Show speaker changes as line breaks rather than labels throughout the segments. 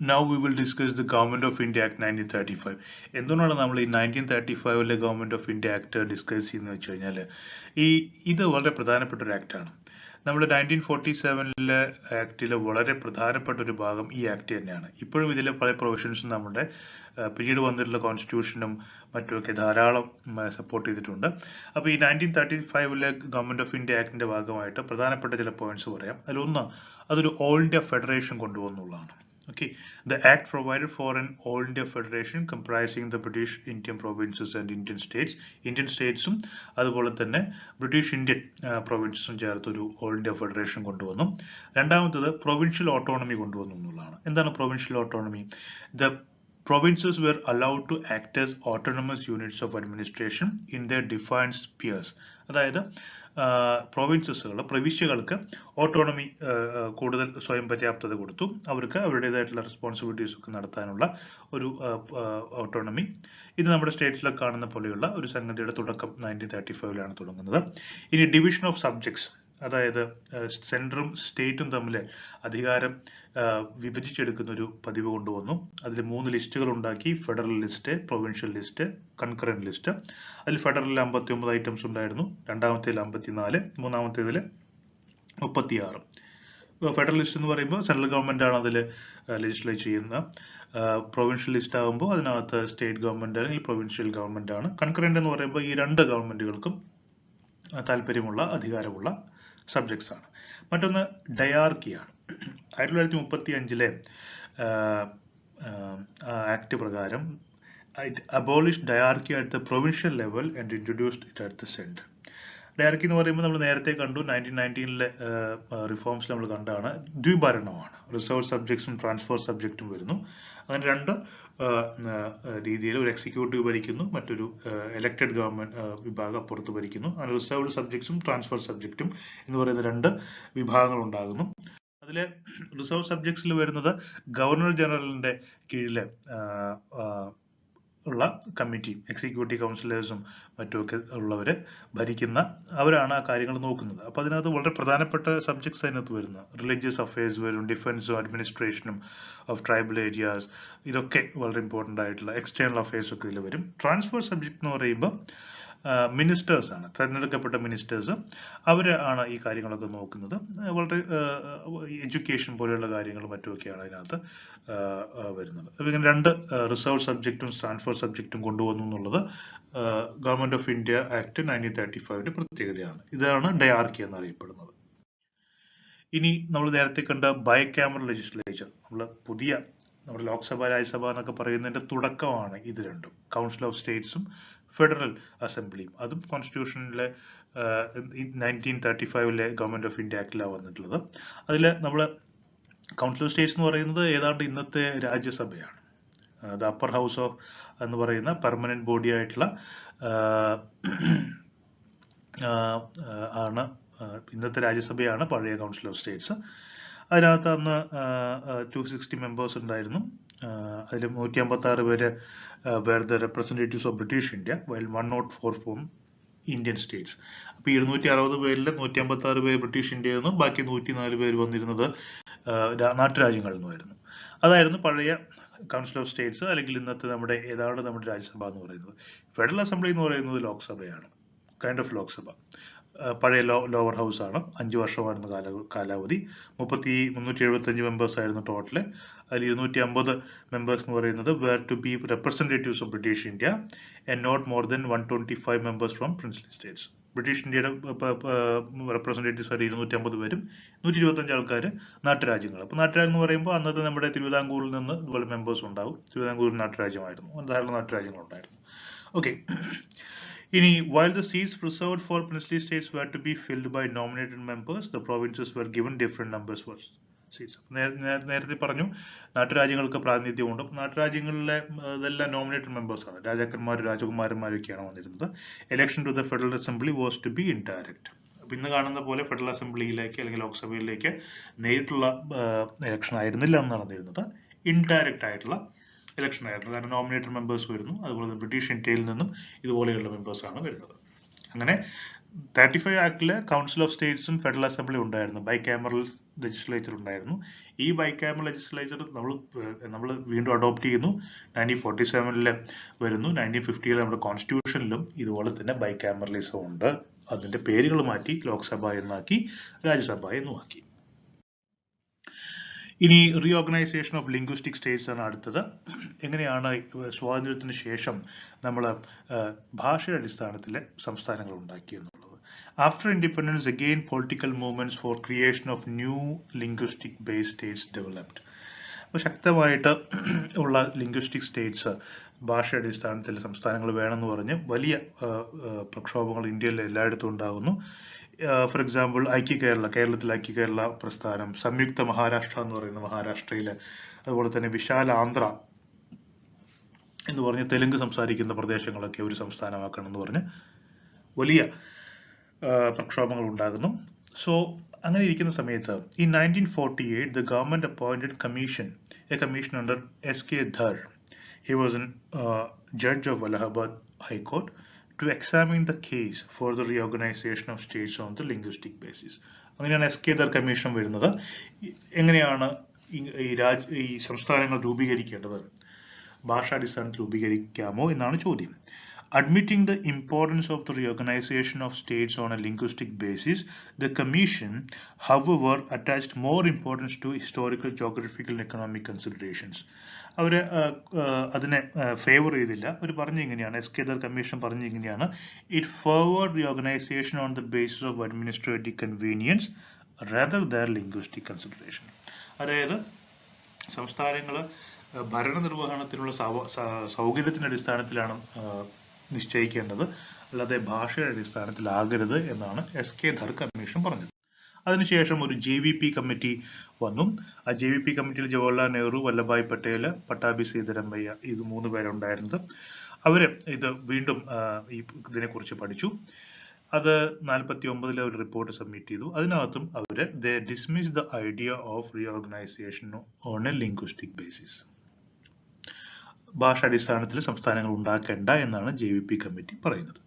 Now we will discuss the Government of India Act 1935. എന്തുകൊണ്ടാണ് നമ്മൾ ഈ 1935 government of India act discuss ചെയ്യുന്നത് വെച്ച് കഴിഞ്ഞാൽ ഇത് വളരെ പ്രധാനപ്പെട്ട ഒരു ആക്ടാണ്. നമ്മുടെ 1947 ആക്ടിലെ വളരെ പ്രധാനപ്പെട്ട ഒരു ഭാഗം ഈ ആക്ട് തന്നെയാണ്. ഇപ്പോഴും ഇതിലെ പല പ്രൊവിഷൻസും നമ്മുടെ പിന്നീട് വന്നിട്ടുള്ള കോൺസ്റ്റിറ്റ്യൂഷനും മറ്റുമൊക്കെ ധാരാളം സപ്പോർട്ട് ചെയ്തിട്ടുണ്ട്. അപ്പോൾ ഈ 1935 ഗവൺമെന്റ് ഓഫ് ഇന്ത്യ ആക്ടിന്റെ ഭാഗമായിട്ട് പ്രധാനപ്പെട്ട ചില പോയിന്റ്സ് പറയാം. അതിലൊന്ന്, അതൊരു ഓൾ ഇന്ത്യ ഫെഡറേഷൻ കൊണ്ടുവന്നുള്ളതാണ്. Okay, the Act provided for an all India federation comprising the British Indian provinces and Indian states. Indian statesum അതുപോലെ തന്നെ ബ്രിട്ടീഷ് ഇന്ത്യൻ പ്രൊവിൻസസും ചേർത്ത് ഒരു ഓൾ ഇന്ത്യ ഫെഡറേഷൻ കൊണ്ടുവന്നു. രണ്ടാമത്തത് പ്രൊവിൻഷ്യൽ ഓട്ടോണമി കൊണ്ടുവന്നു എന്നുള്ളതാണ്. എന്താണ് provincial autonomy? The provinces were allowed to act as autonomous units of administration in their defined spheres. അതായത് പ്രൊവിൻസസുകൾ, പ്രവിശ്യകൾക്ക് ഓട്ടോണമി, കൂടുതൽ സ്വയം പര്യാപ്തത കൊടുത്തു. അവർക്ക് അവരുടേതായിട്ടുള്ള റെസ്പോൺസിബിലിറ്റീസ് ഒക്കെ നടത്താനുള്ള ഒരു ഓട്ടോണമി. ഇത് നമ്മുടെ സ്റ്റേറ്റ്സിലൊക്കെ കാണുന്ന പോലെയുള്ള ഒരു സംഗതിയുടെ തുടക്കം 1935 തുടങ്ങുന്നത്. ഇനി ഡിവിഷൻ ഓഫ് സബ്ജക്ട്സ്, അതായത് സെൻട്രലും സ്റ്റേറ്റും തമ്മിൽ അധികാരം വിഭജിച്ചെടുക്കുന്ന ഒരു പതിവ് കൊണ്ടുവന്നു. അതിൽ 3 ലിസ്റ്റുകൾ ഉണ്ടാക്കി: federal list, provincial list, concurrent list. അതിൽ ഫെഡറലിൽ 59 ഐറ്റംസ് ഉണ്ടായിരുന്നു, രണ്ടാമത്തേതിൽ 54, മൂന്നാമത്തേതിൽ 36. ഫെഡറൽ ലിസ്റ്റ് എന്ന് പറയുമ്പോൾ സെൻട്രൽ ഗവൺമെന്റ് ആണ് അതിൽ ലെജിസ്ലേറ്റ് ചെയ്യുന്ന. പ്രൊവിൻഷ്യൽ ലിസ്റ്റ് ആകുമ്പോൾ അതിനകത്ത് സ്റ്റേറ്റ് ഗവൺമെന്റ് അല്ലെങ്കിൽ പ്രൊവിൻഷ്യൽ ഗവൺമെന്റ് ആണ്. കൺകറന്റ് എന്ന് പറയുമ്പോൾ ഈ രണ്ട് ഗവൺമെന്റുകൾക്കും താല്പര്യമുള്ള, അധികാരമുള്ള സബ്ജക്ട്സ് ആണ്. മറ്റൊന്ന് ഡയാർക്കിയാണ്. 1935 ആക്ട് പ്രകാരം it abolished diarchy at the provincial level and introduced it at the center. Direct എന്ന് പറയുമ്പോൾ നമ്മൾ നേരത്തെ കണ്ടു, 1919 റിഫോംസിൽ നമ്മൾ കണ്ടാണ്, ദ്വിഭരണമാണ്. റിസർവ് സബ്ജക്ട്സും ട്രാൻസ്ഫർ സബ്ജക്റ്റും വരുന്നു. അങ്ങനെ രണ്ട് രീതിയിൽ ഒരു എക്സിക്യൂട്ടീവ് ഭരിക്കുന്നു, മറ്റൊരു എലക്റ്റഡ് ഗവൺമെന്റ് വിഭാഗം അപ്പുറത്ത് ഭരിക്കുന്നു. അങ്ങനെ റിസർവ്ഡ് സബ്ജക്ട്സും ട്രാൻസ്ഫർ സബ്ജക്റ്റും എന്ന് പറയുന്ന രണ്ട് വിഭാഗങ്ങൾ ഉണ്ടാകുന്നു. അതിലെ റിസർവ് സബ്ജക്ട്സിൽ വരുന്നത് ഗവർണർ ജനറലിന്റെ കീഴിൽ ഉള്ള കമ്മിറ്റി, എക്സിക്യൂട്ടീവ് കൗൺസിലേഴ്സും മറ്റുമൊക്കെ ഉള്ളവര് ഭരിക്കുന്ന, അവരാണ് ആ കാര്യങ്ങൾ നോക്കുന്നത്. അപ്പൊ അതിനകത്ത് വളരെ പ്രധാനപ്പെട്ട സബ്ജക്ട്സ് അതിനകത്ത് വരുന്നത് റിലീജിയസ് അഫയേഴ്സ് വരും, ഡിഫൻസും അഡ്മിനിസ്ട്രേഷനും ഓഫ് ട്രൈബൽ ഏരിയാസ്, ഇതൊക്കെ വളരെ ഇമ്പോർട്ടൻ്റ് ആയിട്ടുള്ള എക്സ്റ്റേണൽ അഫയേഴ്സ് ഒക്കെ ഇതിൽ വരും. ട്രാൻസ്ഫർ സബ്ജക്ട് എന്ന് പറയുമ്പോൾ മിനിസ്റ്റേഴ്സ് ആണ്, തെരഞ്ഞെടുക്കപ്പെട്ട മിനിസ്റ്റേഴ്സ്, അവരാണ് ഈ കാര്യങ്ങളൊക്കെ നോക്കുന്നത്. വളരെ എഡ്യൂക്കേഷൻ പോലെയുള്ള കാര്യങ്ങളും മറ്റുമൊക്കെയാണ് അതിനകത്ത് വരുന്നത്. അപ്പൊ ഇങ്ങനെ രണ്ട് റിസർവ് സബ്ജക്റ്റും ട്രാൻസ്ഫർ സബ്ജക്റ്റും കൊണ്ടുവന്നു എന്നുള്ളത് ഗവൺമെന്റ് ഓഫ് ഇന്ത്യ ആക്ട് 1935 പ്രത്യേകതയാണ്. ഇതാണ് ഡയാർക്കി എന്നറിയപ്പെടുന്നത്. ഇനി നമ്മൾ നേരത്തെ കണ്ട ബൈക്യാമറൽ ലെജിസ്ലേച്ചർ, നമ്മുടെ ലോക്സഭ, രാജ്യസഭ എന്നൊക്കെ പറയുന്നതിന്റെ തുടക്കമാണ് ഇത് രണ്ടും. കൗൺസിൽ ഓഫ് സ്റ്റേറ്റ്സും ഫെഡറൽ അസംബ്ലിയും, അതും കോൺസ്റ്റിറ്റ്യൂഷനിലെ 1935 ഗവൺമെന്റ് ഓഫ് ഇന്ത്യ ആക്ടിലാണ് വന്നിട്ടുള്ളത്. അതിൽ നമ്മൾ കൗൺസിൽ ഓഫ് സ്റ്റേറ്റ്സ് എന്ന് പറയുന്നത് ഏതാണ്ട് ഇന്നത്തെ രാജ്യസഭയാണ്. ദ അപ്പർ ഹൗസ് ഓഫ് എന്ന് പറയുന്ന പെർമനന്റ് ബോഡി ആയിട്ടുള്ള ആണ് ഇന്നത്തെ രാജ്യസഭയാണ് പഴയ കൗൺസിൽ ഓഫ് സ്റ്റേറ്റ്സ്. അതിനകത്ത് അന്ന് 260 മെമ്പേഴ്സ് ഉണ്ടായിരുന്നു. അതിൽ 156 പേര് were the representatives of British India, while 104 from Indian states. അപ്പൊ 260 പേരിൽ 156 പേര് ബ്രിട്ടീഷ് ഇന്ത്യയിൽ നിന്നും ബാക്കി 104 പേര് വന്നിരുന്നത് നാട്ടുരാജ്യങ്ങളിൽ നിന്നുമായിരുന്നു. അതായിരുന്നു പഴയ കൗൺസിൽ ഓഫ് സ്റ്റേറ്റ്സ്, അല്ലെങ്കിൽ ഇന്നത്തെ നമ്മുടെ രാജ്യസഭ എന്ന് പറയുന്നത്. ഫെഡറൽ അസംബ്ലി എന്ന് പറയുന്നത് ലോക്സഭയാണ്, കൈൻഡ് ഓഫ് ലോക്സഭ. പഴയ ലോവർ ഹൗസ് ആണ്. 5 വർഷമായിരുന്നു കാലാവധി. 375 മെമ്പേഴ്സ് ആയിരുന്നു ടോട്ടല്. അതിൽ 250 മെമ്പേഴ്സ് എന്ന് പറയുന്നത് were to be representatives of British India and not more than 125 members from princely states. British ഇന്ത്യയുടെ റെപ്രസെന്റേറ്റീവ്സ് ആയിട്ട് 250 പേരും 125 ആൾക്കാർ നാട്ടുരാജ്യങ്ങൾ. അപ്പൊ നാട്ടുരാജ്യം എന്ന് പറയുമ്പോൾ അന്നത്തെ നമ്മുടെ തിരുവിതാംകൂറിൽ നിന്ന് ഇതുപോലെ മെമ്പേഴ്സ് ഉണ്ടാവും. തിരുവിതാംകൂർ നാട്ടുരാജ്യമായിരുന്നു, ധാരാളം നാട്ടുരാജ്യങ്ങൾ ഉണ്ടായിരുന്നു. ഓക്കെ. ഇനി while the seats reserved for princely states were to be filled by nominated members, the provinces were given different numbers for seats. നേരത്തെ പറഞ്ഞു നാട്ടുരാജ്യങ്ങൾക്ക് പ്രാതിനിധ്യമുണ്ട്. നാട്ടുരാജ്യങ്ങളിലെ ഇതെല്ലാം നോമിനേറ്റഡ് മെമ്പേഴ്സ് ആണ്, രാജാക്കന്മാരും രാജകുമാരന്മാരൊക്കെയാണ് വന്നിരുന്നത്. Election to the federal assembly was to be indirect. അപ്പൊ ഇന്ന് കാണുന്ന പോലെ ഫെഡറൽ അസംബ്ലിയിലേക്ക് അല്ലെങ്കിൽ ലോക്സഭയിലേക്ക് നേരിട്ടുള്ള ഇലക്ഷൻ ആയിരുന്നില്ല അന്ന് നടന്നിരുന്നത്. ഇൻഡയറക്റ്റ് ആയിട്ടുള്ള ഇലക്ഷൻ ആയിരുന്നു. കാരണം നോമിനേറ്റഡ് മെമ്പേഴ്സ് വരുന്നു, അതുപോലെ ബ്രിട്ടീഷ് ഇന്ത്യയിൽ നിന്നും ഇതുപോലെയുള്ള മെമ്പേഴ്സ് ആണ് വരുന്നത്. അങ്ങനെ 35 ആക്ടില് കൗൺസിൽ ഓഫ് സ്റ്റേറ്റ്സും ഫെഡറൽ അസംബ്ലി ഉണ്ടായിരുന്നു. ബൈക്യാമറൽ ലെജിസ്ലേച്ചർ ഉണ്ടായിരുന്നു. ഈ ബൈക്കാമറൽ ലെജിസ്ലേച്ചർ നമ്മൾ വീണ്ടും അഡോപ്റ്റ് ചെയ്യുന്നു. 1947 വരുന്നു. 1950 നമ്മുടെ കോൺസ്റ്റിറ്റ്യൂഷനിലും ഇതുപോലെ തന്നെ ബൈക്കാമറലിസം ഉണ്ട്. അതിന്റെ പേരുകൾ മാറ്റി ലോക്സഭ എന്നാക്കി, രാജ്യസഭ എന്നുമാക്കി. ഇനി റീഓർഗനൈസേഷൻ ഓഫ് ലിംഗ്വിസ്റ്റിക് സ്റ്റേറ്റ്സ് ആണ് അടുത്തത്. എങ്ങനെയാണ് സ്വാതന്ത്ര്യത്തിന് ശേഷം നമ്മൾ ഭാഷയുടെ അടിസ്ഥാനത്തിലെ സംസ്ഥാനങ്ങൾ ഉണ്ടാക്കിയെന്നുള്ളത്. After independence, again political movements for creation of new linguistic based states developed. അപ്പോൾ ശക്തമായിട്ട് ഉള്ള ലിംഗ്വിസ്റ്റിക് സ്റ്റേറ്റ്സ്, ഭാഷയുടെ അടിസ്ഥാനത്തിൽ സംസ്ഥാനങ്ങൾ വേണമെന്ന് പറഞ്ഞ് വലിയ പ്രക്ഷോഭങ്ങൾ ഇന്ത്യയിൽ എല്ലായിടത്തും ഉണ്ടാകുന്നു. ഫോർ എക്സാമ്പിൾ കേരളത്തിൽ ഐക്യ കേരള പ്രസ്ഥാനം, സംയുക്ത മഹാരാഷ്ട്ര എന്ന് പറയുന്ന മഹാരാഷ്ട്രയിൽ, അതുപോലെ തന്നെ വിശാല ആന്ധ്ര എന്ന് പറഞ്ഞ് തെലുങ്ക് സംസാരിക്കുന്ന പ്രദേശങ്ങളൊക്കെ ഒരു സംസ്ഥാനമാക്കണം എന്ന് പറഞ്ഞ് വലിയ പ്രക്ഷോഭങ്ങൾ ഉണ്ടാകുന്നു. സോ അങ്ങനെ ഇരിക്കുന്ന സമയത്ത് in 1948 the government appointed a commission under S.K. Dhar. He was a judge of Allahabad High Court to examine the case for the reorganization of states on the linguistic basis. അങ്ങനെയാണ് S K Dhar commission വരുന്നത്. എങ്ങനെയാണ് ഈ സംസ്ഥാനങ്ങൾ രൂപീകരിക്കേണ്ടത്, ഭാഷാടിസ്ഥാനത്തിൽ രൂപീകരിക്കാമോ എന്നാണ് ചോദ്യം. Admitting the importance of the reorganization of states on a linguistic basis, the Commission, however, attached more importance to historical, geographical, and economic considerations. അവർ അതിനെ favour ചെയ്തില്ല. അവർ പറഞ്ഞു ഇങ്ങനെയാണ്, എസ് കെ ധർ കമ്മീഷൻ പറഞ്ഞു ഇങ്ങനെയാണ്, it favoured reorganisation on the basis of administrative convenience rather than linguistic consideration. അതായത് സംസ്ഥാനങ്ങൾ ഭരണനിർവഹണത്തിനുള്ള സൗകര്യത്തിന്റെ അടിസ്ഥാനത്തിലാണ് നിശ്ചയിക്കേണ്ടത്, അല്ലാതെ ഭാഷയുടെ അടിസ്ഥാനത്തിലാകരുത് എന്നാണ് എസ് കെ ധർ കമ്മീഷൻ പറഞ്ഞത്. അതിനുശേഷം ഒരു JVP കമ്മിറ്റി വന്നു. ആ JVP കമ്മിറ്റിയിൽ ജവഹർലാൽ നെഹ്റു, വല്ലഭായ് പട്ടേൽ, പട്ടാഭി സീതാരാമയ്യ, ഇത് 3 പേരുണ്ടായിരുന്നത്. അവര് ഇത് വീണ്ടും ഇതിനെക്കുറിച്ച് പഠിച്ചു. അത് 49 ഒരു റിപ്പോർട്ട് സബ്മിറ്റ് ചെയ്തു. അതിനകത്തും അവര് they dismissed the idea of reorganization on a linguistic basis. ഭാഷാടിസ്ഥാനത്തിൽ സംസ്ഥാനങ്ങൾ ഉണ്ടാക്കേണ്ട എന്നാണ് JVP കമ്മിറ്റി പറയുന്നത്.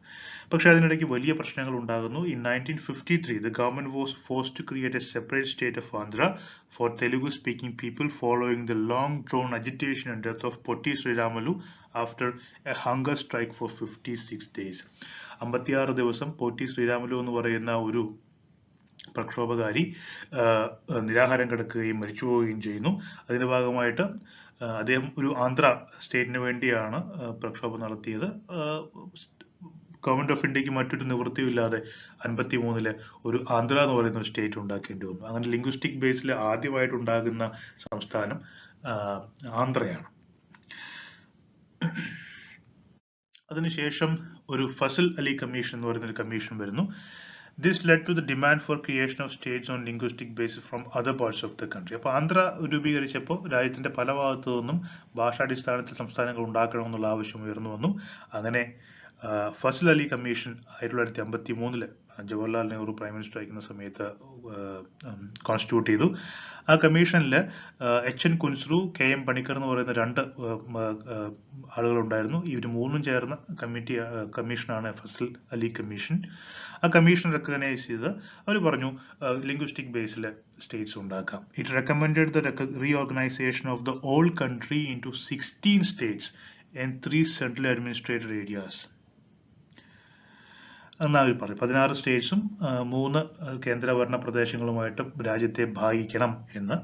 പക്ഷേ അതിനിടയ്ക്ക് വലിയ പ്രശ്നങ്ങൾ ഉണ്ടാകുന്നു. In 1953, the government was forced to create a separate state of Andhra for Telugu-speaking people following the long-drawn agitation and death of Potti Sriramulu after a hunger strike for 56 days. 56 ദിവസം പോറ്റി ശ്രീരാമലു എന്ന് പറയുന്ന ഒരു പ്രക്ഷോഭകാരി നിരാഹാരം കിടക്കുകയും മരിച്ചുപോവുകയും ചെയ്യുന്നു. അതിന്റെ ഭാഗമായിട്ട് അദ്ദേഹം ഒരു ആന്ധ്ര സ്റ്റേറ്റിന് വേണ്ടിയാണ് പ്രക്ഷോഭം നടത്തിയത്. ഗവൺമെന്റ് ഓഫ് ഇന്ത്യക്ക് മറ്റൊരു നിവൃത്തിയില്ലാതെ 53 ഒരു ആന്ധ്ര എന്ന് പറയുന്ന ഒരു സ്റ്റേറ്റ് ഉണ്ടാക്കേണ്ടി വന്നു. അങ്ങനെ ലിംഗ്വിസ്റ്റിക് ബേസിൽ ആദ്യമായിട്ട് ഉണ്ടാകുന്ന സംസ്ഥാനം ആന്ധ്രയാണ്. അതിനുശേഷം ഒരു ഫസൽ അലി കമ്മീഷൻ എന്ന് പറയുന്ന ഒരു കമ്മീഷൻ വരുന്നു. This led to the demand for creation of states on linguistic basis from other parts of the country. അപ്പോൾ ആന്ധ്ര രൂപീകരിച്ചപ്പോൾ രാജ്യത്തിന്റെ പല ഭാഗത്തു നിന്നും ഭാഷാടിസ്ഥാനത്തിൽ സംസ്ഥാനങ്ങൾ ഉണ്ടാക്കണമെന്നുള്ള ആവശ്യം ഉയർന്നു വന്നു. അങ്ങനെ Fazal Ali commission 1953 Jawaharlal Nehru prime minister ആയിരിക്കുന്ന സമയത്ത് കോൺസ്റ്റിറ്റ്യൂട്ട് ചെയ്തു. ആ കമ്മീഷനിൽ HN കുൻസ്രു, KM പണിക്കർ എന്ന് പറയുന്ന 2 ആളുകളുണ്ടായിരുന്നു. ഇവർ 3 ചേർന്ന കമ്മീഷനാണ് ഫസൽ അലി കമ്മീഷൻ. ആ കമ്മീഷൻ റെക്കഗ്നൈസ് ചെയ്ത് അവർ പറഞ്ഞു ലിംഗ്വിസ്റ്റിക് ബേസിൽ സ്റ്റേറ്റ്സ് ഉണ്ടാക്കാം. It recommended the reorganisation of the all country into 16 States and 3 central administrative areas എന്നാണ് പറയും. 16 സ്റ്റേറ്റ്സും 3 കേന്ദ്രഭരണ പ്രദേശങ്ങളുമായിട്ട് രാജ്യത്തെ ഭാഗിക്കണം എന്ന്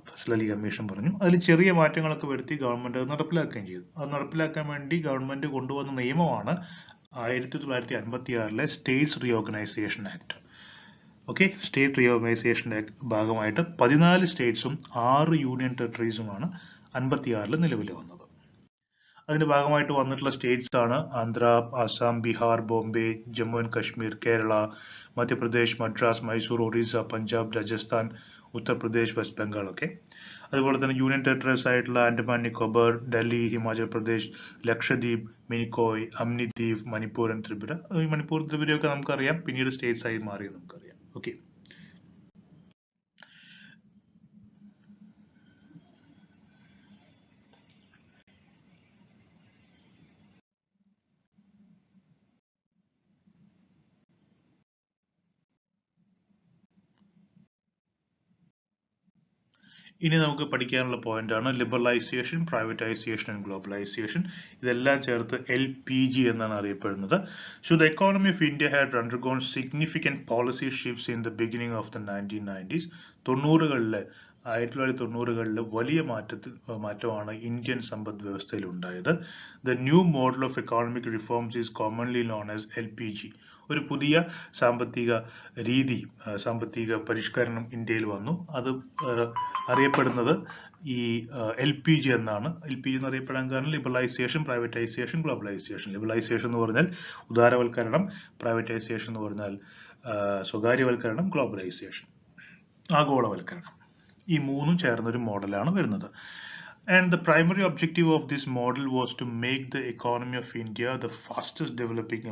ഫസൽ അലി കമ്മീഷൻ പറഞ്ഞു. അതിൽ ചെറിയ മാറ്റങ്ങളൊക്കെ വരുത്തി ഗവൺമെന്റ് നടപ്പിലാക്കുകയും ചെയ്തു. അത് നടപ്പിലാക്കാൻ വേണ്ടി ഗവൺമെന്റ് കൊണ്ടുവന്ന നിയമമാണ് 1956 States reorganisation act. Okay, state reorganisation act ഭാഗമായിട്ട് 14 സ്റ്റേറ്റ്സും 6 യൂണിയൻ ടെറിട്ടറീസുമാണ് 56 നിലവിൽ വന്നത്. അതിന്റെ ഭാഗമായിട്ട് വന്നിട്ടുള്ള സ്റ്റേറ്റ്സ് ആണ് ആന്ധ്ര, ആസാം, ബീഹാർ, ബോംബെ, ജമ്മു ആൻഡ് കശ്മീർ, കേരള, മധ്യപ്രദേശ്, മദ്രാസ്, മൈസൂർ, ഒറീസ, പഞ്ചാബ്, രാജസ്ഥാൻ, ഉത്തർപ്രദേശ്, വെസ്റ്റ് ബംഗാൾ ഒക്കെ. അതുപോലെ തന്നെ യൂണിയൻ ടെറിട്ടറീസ് ആയിട്ടുള്ള ആൻഡമാൻ നിക്കോബാർ, ഡൽഹി, ഹിമാചൽ പ്രദേശ്, ലക്ഷദ്വീപ്, മിനിക്കോയ്, അമ്നിദ്വീപ്, മണിപ്പൂർ ആൻഡ് ത്രിപുര. ഈ മണിപ്പൂർ, ത്രിപുരയൊക്കെ നമുക്കറിയാം, പിന്നീട് സ്റ്റേറ്റ്സ് ആയി മാറിയെന്ന് നമുക്കറിയാം. ഓക്കെ. ഇനി നമുക്ക് പഠിക്കാനുള്ള പോയിന്റ് ആണ് ലിബറലൈസേഷൻ, പ്രൈവറ്റൈസേഷൻ ആൻഡ് ഗ്ലോബലൈസേഷൻ. ഇതെല്ലാം ചേർത്ത് LPG എന്നാണ് അറിയപ്പെടുന്നത്. So the economy of India had undergone significant policy shifts in the beginning of the 1990s. 1990കളിൽ വലിയ മാറ്റമാണ് ഇന്ത്യൻ സമ്പദ് വ്യവസ്ഥയിൽ ഉണ്ടായത്. The new model of economic reforms is commonly known as LPG. ഒരു പുതിയ സാമ്പത്തിക പരിഷ്കരണം ഇന്ത്യയിൽ വന്നു. അത് അറിയപ്പെടുന്നത് ഈ LPG എന്നാണ്. LPG എന്ന് അറിയപ്പെടാൻ കാരണം ലിബറലൈസേഷൻ, പ്രൈവറ്റൈസേഷൻ, ഗ്ലോബലൈസേഷൻ. ലിബറലൈസേഷൻ എന്ന് പറഞ്ഞാൽ ഉദാരവൽക്കരണം, പ്രൈവറ്റൈസേഷൻ എന്ന് പറഞ്ഞാൽ സ്വകാര്യവൽക്കരണം, ഗ്ലോബലൈസേഷൻ ആഗോളവൽക്കരണം. ഈ മൂന്നും ചേർന്നൊരു മോഡലാണ് വരുന്നത്. And the primary objective of this model was to make the economy of India the fastest developing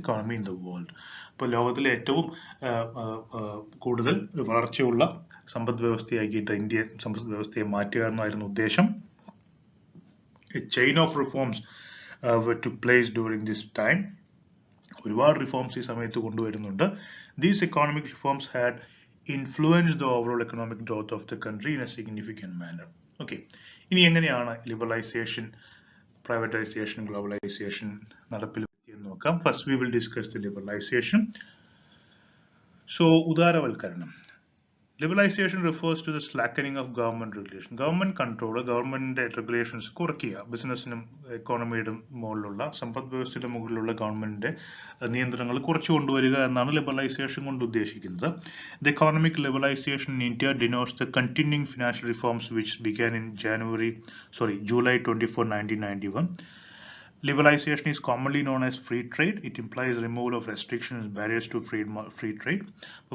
economy in the world. ഇപ്പോൾ ലോകത്തിലെ ഏറ്റവും കൂടുതൽ വളർച്ചയുള്ള സമ്പദ് വ്യവസ്ഥയാക്കിയിട്ട് ഇന്ത്യൻ സമ്പദ് വ്യവസ്ഥയെ മാറ്റുക എന്നായിരുന്നു ഉദ്ദേശം. A chain of reforms took place during this time. ഒരുപാട് റിഫോംസ് ഈ സമയത്ത് കൊണ്ടുവരുന്നുണ്ട്. These economic reforms had influenced the overall economic growth of the country in a significant manner. Okay. ഇനി എങ്ങനെയാണ് ലിബറലൈസേഷൻ, പ്രൈവറ്റൈസേഷൻ, ഗ്ലോബലൈസേഷൻ നടപ്പിൽ വരുത്തിയെന്ന് നോക്കാം. First we will discuss the liberalisation. So ഉദാരവൽക്കരണം. Liberalization refers to the slackening of government regulation. Government control, government regulations കുറയ്ക്കുക. ബിസിനസിനും എക്കോണമിയുടെ മുകളിലുള്ള സമ്പദ് വ്യവസ്ഥയുടെ മുകളിലുള്ള ഗവൺമെന്റിന്റെ നിയന്ത്രണങ്ങൾ കുറച്ചു കൊണ്ടുവരിക എന്നാണ് ലിബറലൈസേഷൻ കൊണ്ട് ഉദ്ദേശിക്കുന്നത്. The economic liberalization in India denotes the continuing financial reforms which began in July 24, 1991. Liberalization is commonly known as free trade. It implies removal of restrictions and barriers to free trade.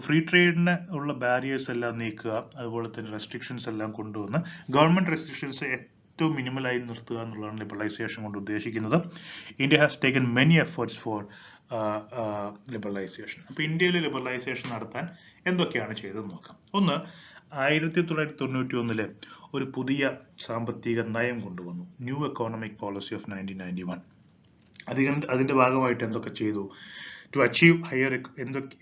Free trade ഉള്ള barriers എല്ലാം നീക്കുക, അതുപോലെ തന്നെ restrictions എല്ലാം കൊണ്ടുവന്ന് government restrictions ഏറ്റവും മിനിമലായി നിർത്തുക എന്നുള്ളതാണ് ലിബറലൈസേഷൻ കൊണ്ട് ഉദ്ദേശിക്കുന്നത്. India has taken many efforts for liberalisation. അപ്പോൾ ഇന്ത്യയിൽ ലിബറലൈസേഷൻ നടത്താൻ എന്തൊക്കെയാണ് ചെയ്തതെന്ന് നോക്കാം. ഒന്ന്, 1991 ഒരു പുതിയ സാമ്പത്തിക നയം കൊണ്ടുവന്നു. New economic policy of 1991. അതിന്റെ ഭാഗമായിട്ട് എന്തൊക്കെ ചെയ്തു? ടു അച്ചീവ് ഹയർ,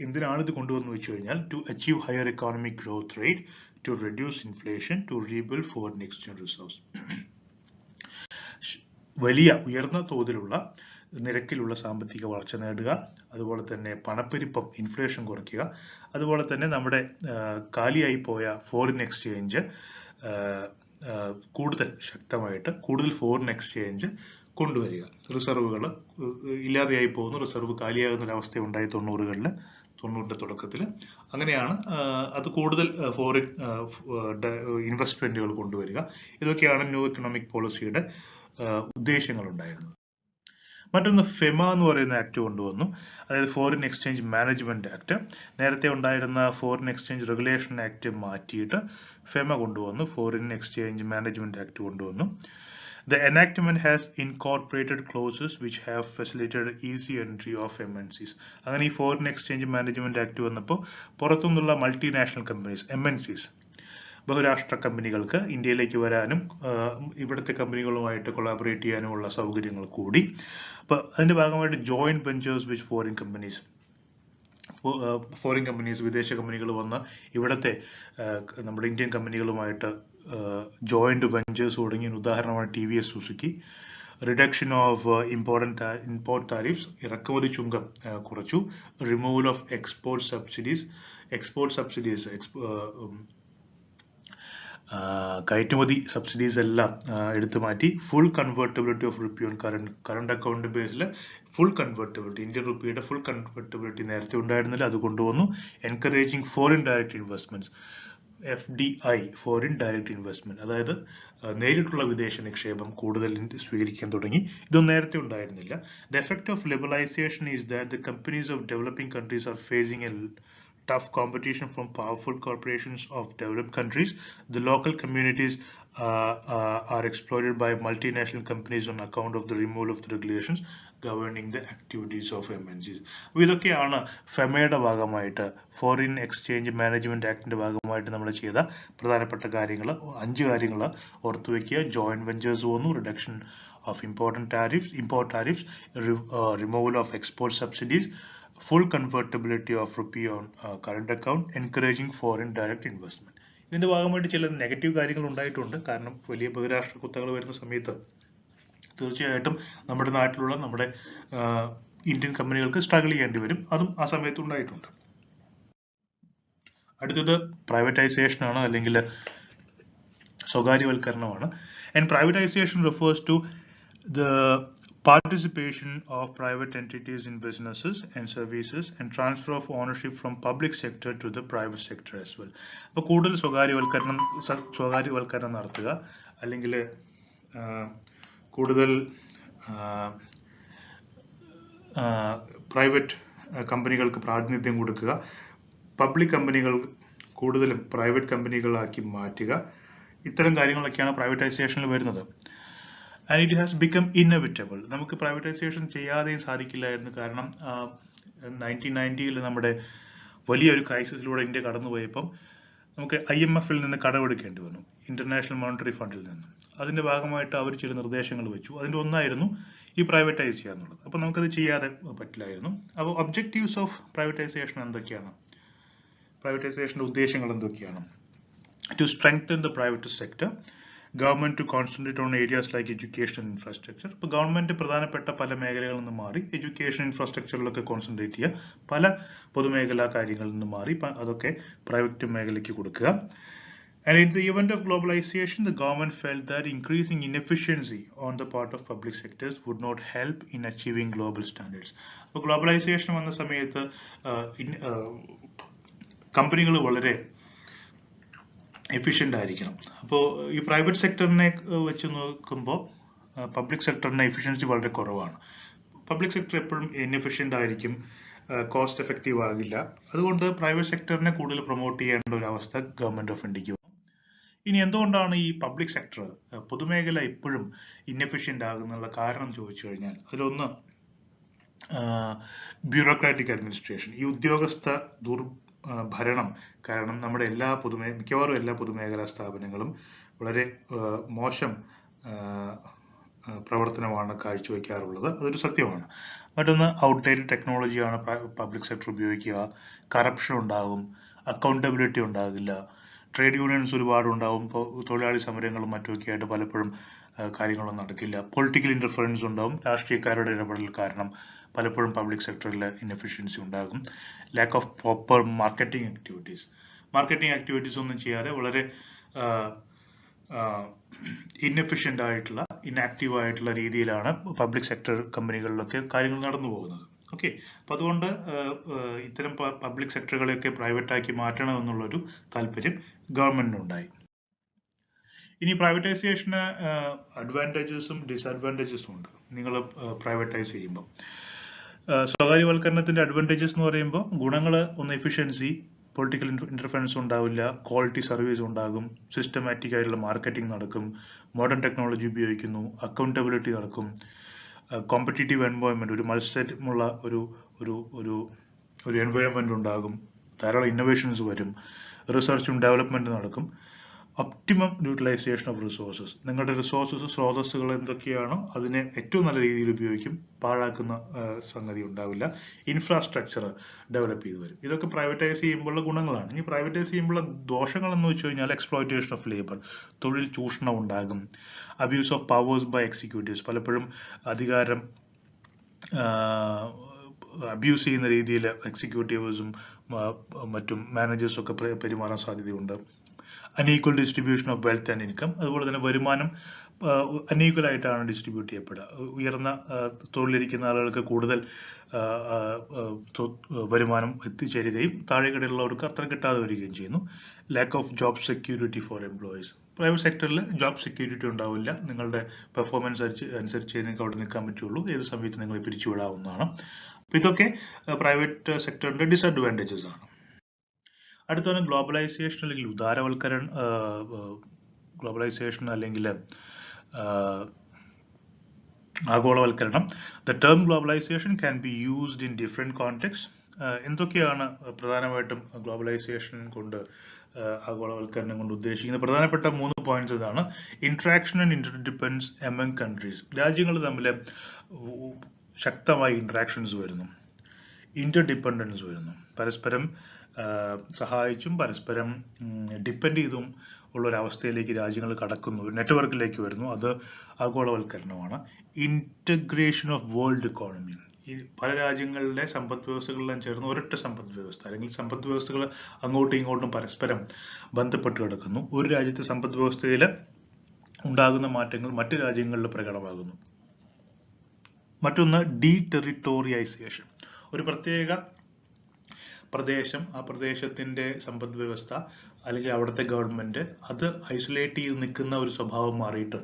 എന്തിനാണ് ഇത് കൊണ്ടുവന്നു വെച്ച് കഴിഞ്ഞാൽ to achieve higher economic growth rate, to reduce inflation, to rebuild foreign exchange reserves. ഉയർന്ന തോതിലുള്ള നിരക്കിലുള്ള സാമ്പത്തിക വളർച്ച നേടുക, അതുപോലെ തന്നെ പണപ്പെരുപ്പം, ഇൻഫ്ലേഷൻ കുറയ്ക്കുക, അതുപോലെ തന്നെ നമ്മുടെ കാലിയായി പോയ ഫോറിൻ എക്സ്ചേഞ്ച് കൂടുതൽ ശക്തമായിട്ട് കൂടുതൽ ഫോറിൻ എക്സ്ചേഞ്ച് കൊണ്ടുവരിക. റിസർവുകൾ ഇല്ലാതെയായി പോകുന്നു, റിസർവ് കാലിയാകുന്ന ഒരവസ്ഥ ഉണ്ടായി 90കളുടെ തുടക്കത്തിൽ. അങ്ങനെയാണ് അത് കൂടുതൽ ഫോറിൻ ഇൻവെസ്റ്റ്മെന്റുകൾ കൊണ്ടുവരിക. ഇതൊക്കെയാണ് ന്യൂ എക്കണോമിക് പോളിസിയുടെ ഉദ്ദേശങ്ങൾ ഉണ്ടായിരുന്നത്. മറ്റൊന്ന് ഫെമ എന്ന് പറയുന്ന ആക്ട് കൊണ്ടുവന്നു, അതായത് ഫോറിൻ എക്സ്ചേഞ്ച് മാനേജ്മെന്റ് ആക്ട്. നേരത്തെ ഉണ്ടായിരുന്ന ഫോറിൻ എക്സ്ചേഞ്ച് റെഗുലേഷൻ ആക്ട് മാറ്റിയിട്ട് ഫെമ കൊണ്ടുവന്നു, ഫോറിൻ എക്സ്ചേഞ്ച് മാനേജ്മെന്റ് ആക്ട് കൊണ്ടുവന്നു. The enactment has incorporated clauses which have facilitated easy entry of MNCs. അങ്ങനെ ഈ ഫോറിൻ എക്സ്ചേഞ്ച് മാനേജ്മെന്റ് ആക്ട് വന്നപ്പോൾ പുറത്തുനിന്നുള്ള മൾട്ടിനാഷണൽ കമ്പനീസ്, MNCs, ബഹുരാഷ്ട്ര കമ്പനികൾക്ക് ഇന്ത്യയിലേക്ക് വരാനും ഇവിടുത്തെ കമ്പനികളുമായിട്ട് കൊളാബറേറ്റ് ചെയ്യാനുമുള്ള സൗകര്യങ്ങൾ കൂടി. അപ്പോൾ അതിന്റെ ഭാഗമായിട്ട് ജോയിന്റ് വെഞ്ചേഴ്സ് വിത്ത് ഫോറിൻ കമ്പനീസ്, വിദേശ കമ്പനികൾ വന്ന് ഇവിടുത്തെ നമ്മുടെ ഇന്ത്യൻ കമ്പനികളുമായിട്ട് ജോയിന്റ് വെഞ്ചേഴ്സ് തുടങ്ങി. ഉദാഹരണമാണ് TVS Suzuki. Reduction of import tariffs, ഇറക്കുമതി ചുങ്കം കുറച്ചു. റിമൂവൽ ഓഫ് എക്സ്പോർട്ട് സബ്സിഡീസ് കയറ്റുമതി സബ്സിഡീസ് എല്ലാം എടുത്തു മാറ്റി. Full convertibility of rupee on current account ബേസിൽ ഫുൾ കൺവേർട്ടബിലിറ്റി, ഇന്ത്യൻ റുപ്പിയുടെ ഫുൾ കൺവേർട്ടബിലിറ്റി നേരത്തെ ഉണ്ടായിരുന്നില്ല, അത് കൊണ്ടുവന്നു. Encouraging foreign direct investments, FDI, foreign direct investment, അതായത് നേരിട്ടുള്ള വിദേശ നിക്ഷേപം കൂടുതൽ സ്വീകരിക്കാൻ തുടങ്ങി. ഇതൊന്നും നേരത്തെ ഉണ്ടായിരുന്നില്ല. The effect of liberalization is that the companies of developing countries are facing a tough competition from powerful corporations of developed countries. The local communities are exploited by multinational companies on account of the removal of the regulations governing the activities of MNCs. ഇതൊക്കെയാണ് ഫെമയുടെ ഭാഗമായിട്ട്, foreign exchange management ആക്ടിന്റെ ഭാഗമായിട്ട് നമ്മൾ ചെയ്ത പ്രധാനപ്പെട്ട കാര്യങ്ങൾ. 5 കാര്യങ്ങൾ ഓർത്തുവെക്കുക. Joint ventures വന്നു, reduction of import tariffs, removal of export subsidies, full convertibility of rupee on current account, encouraging foreign direct investment. ഇതിൻ്റെ ഭാഗമായിട്ട് ചില നെഗറ്റീവ് കാര്യങ്ങൾ ഉണ്ടായിട്ടുണ്ട്. കാരണം വലിയ ബഹുരാഷ്ട്ര കുത്തകൾ വരുന്ന സമയത്ത് തീർച്ചയായിട്ടും നമ്മുടെ നാട്ടിലുള്ള നമ്മുടെ ഇന്ത്യൻ കമ്പനികൾക്ക് സ്ട്രഗിൾ ചെയ്യേണ്ടി വരും. അതും ആ സമയത്ത് ഉണ്ടായിട്ടുണ്ട്. അടുത്തത് പ്രൈവറ്റൈസേഷൻ ആണ്, അല്ലെങ്കിൽ സ്വകാര്യവൽക്കരണമാണ്. And privatisation refers to the participation of private entities in businesses and services and transfer of ownership from public sector to the private sector as well. അപ്പോൾ കൂടുതൽ സ്വകാര്യവൽക്കരണം നടത്തുക, അല്ലെങ്കിൽ കൂടുതൽ പ്രൈവറ്റ് കമ്പനികൾക്ക് പ്രാതിനിധ്യം കൊടുക്കുക, പബ്ലിക് കമ്പനികൾ കൂടുതലും പ്രൈവറ്റ് കമ്പനികളാക്കി മാറ്റുക, ഇത്തരം കാര്യങ്ങളൊക്കെയാണ് പ്രൈവറ്റൈസേഷനിൽ വരുന്നത്. And it has become inevitable. നമുക്ക് പ്രൈവറ്റൈസേഷൻ ചെയ്യാതെയും സാധിക്കില്ലായിരുന്നു. കാരണം 1990 നമ്മുടെ വലിയൊരു ക്രൈസിസിലൂടെ ഇന്ത്യ കടന്നുപോയപ്പം നമുക്ക് IMF-ൽ നിന്ന് കടമെടുക്കേണ്ടി വന്നു, ഇന്റർനാഷണൽ മോണിറ്ററി ഫണ്ടിൽ നിന്ന്. അതിന്റെ ഭാഗമായിട്ട് അവർ ചില നിർദ്ദേശങ്ങൾ വെച്ചു. അതിന്റെ ഒന്നായിരുന്നു ഈ പ്രൈവറ്റൈസ് ചെയ്യുക എന്നുള്ളത്. അപ്പോൾ നമുക്കത് ചെയ്യാതെ പറ്റില്ലായിരുന്നു. അപ്പോൾ ഒബ്ജക്റ്റീവ്സ് ഓഫ് പ്രൈവറ്റൈസേഷൻ എന്തൊക്കെയാണ്? പ്രൈവറ്റൈസേഷന്റെ ഉദ്ദേശങ്ങൾ എന്തൊക്കെയാണ്? To strengthen the private sector, government to concentrate on areas like education and infrastructure. ഇപ്പോൾ ഗവൺമെന്റ് പ്രധാനപ്പെട്ട പല മേഖലകളിൽ നിന്ന് മാറി എഡ്യൂക്കേഷൻ ഇൻഫ്രാസ്ട്രക്ചറിലൊക്കെ കോൺസെൻട്രേറ്റ് ചെയ്യുക, പല പൊതുമേഖലാ കാര്യങ്ങളിൽ നിന്ന് മാറി അതൊക്കെ പ്രൈവറ്റ് മേഖലയ്ക്ക് കൊടുക്കുക. And in the event of globalization, the government felt that increasing inefficiency on the part of public sectors would not help in achieving global standards. അപ്പോൾ ഗ്ലോബലൈസേഷൻ വന്ന സമയത്ത് കമ്പനികൾ വളരെ എഫിഷ്യൻ്റ് ആയിരിക്കണം. അപ്പോൾ ഈ പ്രൈവറ്റ് സെക്ടറിനെ വെച്ച് നോക്കുമ്പോൾ പബ്ലിക് സെക്ടറിന്റെ എഫിഷ്യൻസി വളരെ കുറവാണ്. പബ്ലിക് സെക്ടർ എപ്പോഴും ഇൻഎഫിഷ്യൻ്റ് ആയിരിക്കും, കോസ്റ്റ് എഫക്റ്റീവ് ആകില്ല. അതുകൊണ്ട് പ്രൈവറ്റ് സെക്ടറിനെ കൂടുതൽ പ്രൊമോട്ട് ചെയ്യേണ്ട ഒരു അവസ്ഥ ഗവൺമെന്റ് ഓഫ് ഇന്ത്യക്ക് വന്നു. ഇനി എന്തുകൊണ്ടാണ് ഈ പബ്ലിക് സെക്ടർ, പൊതുമേഖല ഇപ്പോഴും ഇൻഎഫിഷ്യൻ്റ് ആകുന്നുള്ള കാരണം ചോദിച്ചു കഴിഞ്ഞാൽ അതിലൊന്ന് ബ്യൂറോക്രാറ്റിക് അഡ്മിനിസ്ട്രേഷൻ, ഈ ഉദ്യോഗസ്ഥ ഭരണം കാരണം നമ്മുടെ മിക്കവാറും എല്ലാ പൊതുമേഖലാ സ്ഥാപനങ്ങളും വളരെ മോശം പ്രവർത്തനമാണ് കാഴ്ചവെക്കാറുള്ളത്. അതൊരു സത്യമാണ്. മറ്റൊന്ന് ഔട്ട്ഡേറ്റഡ് ടെക്നോളജിയാണ് പബ്ലിക് സെക്ടർ ഉപയോഗിക്കുക, കറപ്ഷൻ ഉണ്ടാകും, അക്കൗണ്ടബിലിറ്റി ഉണ്ടാകില്ല, ട്രേഡ് യൂണിയൻസ് ഒരുപാട് ഉണ്ടാകും. ഇപ്പോൾ തൊഴിലാളി സമരങ്ങളും മറ്റുമൊക്കെ ആയിട്ട് പലപ്പോഴും കാര്യങ്ങളൊന്നും നടക്കില്ല. പൊളിറ്റിക്കൽ ഇന്റർഫറൻസ് ഉണ്ടാകും, രാഷ്ട്രീയക്കാരുടെ ഇടപെടൽ കാരണം പലപ്പോഴും പബ്ലിക് സെക്ടറിൽ ഇൻഎഫിഷ്യൻസി ഉണ്ടാകും. Lack of proper marketing activities ഒന്നും ചെയ്യാതെ വളരെ ഇൻഎഫിഷ്യൻ്റ് ആയിട്ടുള്ള, ഇൻആക്റ്റീവ് ആയിട്ടുള്ള രീതിയിലാണ് പബ്ലിക് സെക്ടർ കമ്പനികളിലൊക്കെ കാര്യങ്ങൾ നടന്നു പോകുന്നത്. ഓക്കെ, അപ്പം അതുകൊണ്ട് ഇത്തരം പബ്ലിക് സെക്ടറുകളെയൊക്കെ പ്രൈവറ്റ് ആക്കി മാറ്റണം എന്നുള്ളൊരു താല്പര്യം ഗവൺമെന്റിനുണ്ടായി. ഇനി പ്രൈവറ്റൈസേഷന് അഡ്വാൻറ്റേജസും ഡിസഡ്വാൻറ്റേജസും ഉണ്ട്. നിങ്ങൾ പ്രൈവറ്റൈസ് ചെയ്യുമ്പോൾ സ്വകാര്യവൽക്കരണത്തിന്റെ അഡ്വാൻറ്റേജസ് എന്ന് പറയുമ്പോൾ ഗുണങ്ങൾ ഒന്ന് എഫിഷ്യൻസി, പൊളിറ്റിക്കൽ ഇന്റർഫറൻസ് ഉണ്ടാവില്ല, ക്വാളിറ്റി സർവീസ് ഉണ്ടാകും, സിസ്റ്റമാറ്റിക് ആയിട്ടുള്ള മാർക്കറ്റിംഗ് നടക്കും, മോഡേൺ ടെക്നോളജി ഉപയോഗിക്കുന്നു, അക്കൗണ്ടബിലിറ്റി നടക്കും, കോമ്പറ്റീറ്റീവ് എൻവയോൺമെന്റ്, ഒരു മത്സരമുള്ള ഒരു എൻവയോൺമെന്റ് ഉണ്ടാകും, ധാരാളം ഇന്നോവേഷൻസ് വരും, റിസർച്ചും ഡെവലപ്മെന്റ് നടക്കും, ഒപ്റ്റിമം യൂട്ടിലൈസേഷൻ ഓഫ് റിസോഴ്സസ്, നിങ്ങളുടെ സ്രോതസ്സുകൾ എന്തൊക്കെയാണോ അതിനെ ഏറ്റവും നല്ല രീതിയിൽ ഉപയോഗിക്കും, പാഴാക്കുന്ന സംഗതി ഉണ്ടാവില്ല, ഇൻഫ്രാസ്ട്രക്ചർ ഡെവലപ്പ് ചെയ്ത് വരും. ഇതൊക്കെ പ്രൈവറ്റൈസ് ചെയ്യുമ്പോഴുള്ള ഗുണങ്ങളാണ്. ഇനി പ്രൈവറ്റൈസ് ചെയ്യുമ്പോഴുള്ള ദോഷങ്ങൾ എന്ന് വെച്ച് കഴിഞ്ഞാൽ എക്സ്പ്ലോയിറ്റേഷൻ ഓഫ് ലേബർ, തൊഴിൽ ചൂഷണം ഉണ്ടാകും, abuse of powers by executives, പലപ്പോഴും അധികാരം അബ്യൂസ് ചെയ്യുന്ന രീതിയിൽ എക്സിക്യൂട്ടീവ്സും മറ്റും മാനേജേഴ്സും ഒക്കെ പെരുമാറാൻ സാധ്യതയുണ്ട്. Unequal distribution of wealth and income, അതുപോലെ തന്നെ വരുമാനം അൺഈക്വൽ ആയിട്ടാണ് ഡിസ്ട്രിബ്യൂട്ട് ചെയ്യപ്പെടുക. ഉയർന്ന തൊഴിലിരിക്കുന്ന ആളുകൾക്ക് കൂടുതൽ വരുമാനം എത്തിച്ചേരുകയും താഴെക്കിടയിലുള്ളവർക്ക് അത്ര കിട്ടാതെ വരികയും ചെയ്യുന്നു. Lack of job security for employees, private സെക്ടറിൽ ജോബ് സെക്യൂരിറ്റി ഉണ്ടാവില്ല, നിങ്ങളുടെ പെർഫോമൻസ് അനുസരിച്ച് നിങ്ങൾക്ക് അവിടെ നിൽക്കാൻ പറ്റുള്ളൂ, ഏത് സമയത്ത് നിങ്ങൾ പിരിച്ചുവിടാവുന്നതാണ്. അപ്പോൾ ഇതൊക്കെ പ്രൈവറ്റ് സെക്ടറിന്റെ ഡിസഡ്വാൻറ്റേജസ് ആണ്. അടുത്താണ് ഗ്ലോബലൈസേഷൻ അല്ലെങ്കിൽ ഗ്ലോബലൈസേഷൻ അല്ലെങ്കിൽ ആഗോളവൽക്കരണം. The term globalisation can be used in different context. എന്തൊക്കെയാണ് പ്രധാനമായിട്ടും ഗ്ലോബലൈസേഷൻ കൊണ്ട് ആഗോളവൽക്കരണം കൊണ്ട് ഉദ്ദേശിക്കുന്നത്? പ്രധാനപ്പെട്ട 3 പോയിന്റ്സ് ഇതാണ്. Interaction and interdependence among countries, രാജ്യങ്ങൾ തമ്മിൽ ശക്തമായ ഇന്ററാക്ഷൻസ് വരുന്നു, ഇന്റർഡിപെൻഡൻസ് വരുന്നു, പരസ്പരം സഹായിച്ചും പരസ്പരം ഡിപ്പെൻഡ് ചെയ്തും ഉള്ള ഒരു അവസ്ഥയിലേക്ക് രാജ്യങ്ങൾ കടക്കുന്നു, ഒരു നെറ്റ്വർക്കിലേക്ക് വരുന്നു. അത് ആഗോളവൽക്കരണമാണ്. Integration of world economy. ഈ പല രാജ്യങ്ങളിലെ സമ്പദ് വ്യവസ്ഥകളെല്ലാം ചേർന്ന് ഒരൊറ്റ സമ്പദ് വ്യവസ്ഥ, അല്ലെങ്കിൽ സമ്പദ് വ്യവസ്ഥകൾ അങ്ങോട്ടും ഇങ്ങോട്ടും പരസ്പരം ബന്ധപ്പെട്ട് കിടക്കുന്നു. ഒരു രാജ്യത്തെ സമ്പദ് വ്യവസ്ഥയിൽ ഉണ്ടാകുന്ന മാറ്റങ്ങൾ മറ്റു രാജ്യങ്ങളിൽ പ്രകടമാകുന്നു. മറ്റൊന്ന് ഡീടെറിട്ടോറിയൈസേഷൻ. ഒരു പ്രത്യേക പ്രദേശം, ആ പ്രദേശത്തിന്റെ സമ്പദ് വ്യവസ്ഥ അല്ലെങ്കിൽ അവിടുത്തെ ഗവൺമെന്റ് അത് ഐസൊലേറ്റ് ചെയ്ത് നിൽക്കുന്ന ഒരു സ്വഭാവം മാറിയിട്ട്